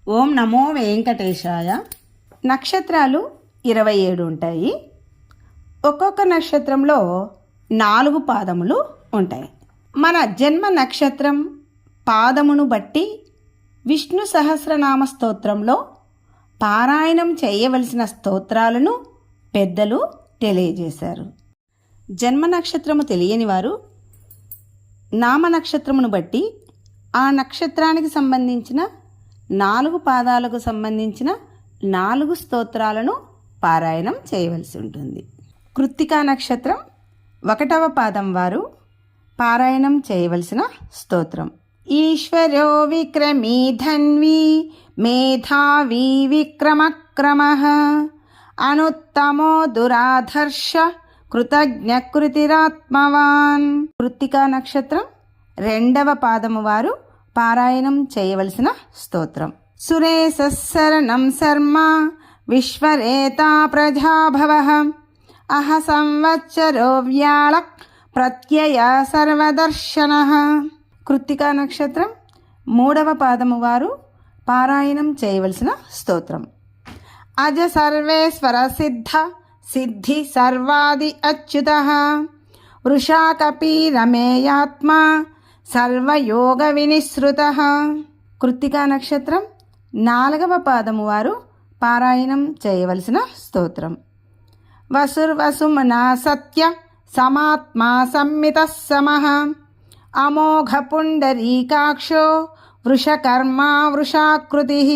ఓం నమో వెంకటేశాయ. నక్షత్రాలు 27 ఉంటాయి. ఒక్కొక్క నక్షత్రంలో 4 పాదములు ఉంటాయి. మన జన్మ నక్షత్రం పాదమును బట్టి విష్ణు సహస్రనామ స్తోత్రంలో పారాయణం చేయవలసిన స్తోత్రాలను పెద్దలు తెలియజేశారు. జన్మ నక్షత్రము తెలియని వారు నామ నక్షత్రమును బట్టి ఆ నక్షత్రానికి సంబంధించిన 4 పాదాలకు సంబంధించిన 4 స్తోత్రాలను పారాయణం చేయవలసి ఉంటుంది. కృత్తికా నక్షత్రం 1వ పాదం వారు పారాయణం చేయవలసిన స్తోత్రం ఈశ్వరో విక్రమీ ధన్వీ మేధావీ విక్రమక్రమః అనుత్తమో దురాధర్ష కృతజ్ఞకృతిరాత్మవాన్. కృత్తికా నక్షత్రం 2వ పాదము వారు పారాయణం చేయవలసిన స్తోత్రం సురేశరణం శర్మ విశ్వరేతా ప్రజాభవః అహ సంవత్సరో వ్యాళ ప్రత్యయ సర్వదర్శనః. కృత్తికా నక్షత్రం 3వ పాదము వారు పారాయణం చేయవలసిన స్తోత్రం అజ సర్వేశ్వర సిద్ధ సిద్ధి సర్వాది అచ్యుతః వృషాకపీరమేయాత్మా సర్వయోగ వినిశ్రుతః. కృత్తికా నక్షత్రం 4వ పాదము వారు పారాయణం చేయవలసిన స్తోత్రం వసుర్వసుమనా సత్య సమాత్మా సంమితః సమః అమోఘ పుండరీకాక్షో వృషకర్మా వృషాకృతిః.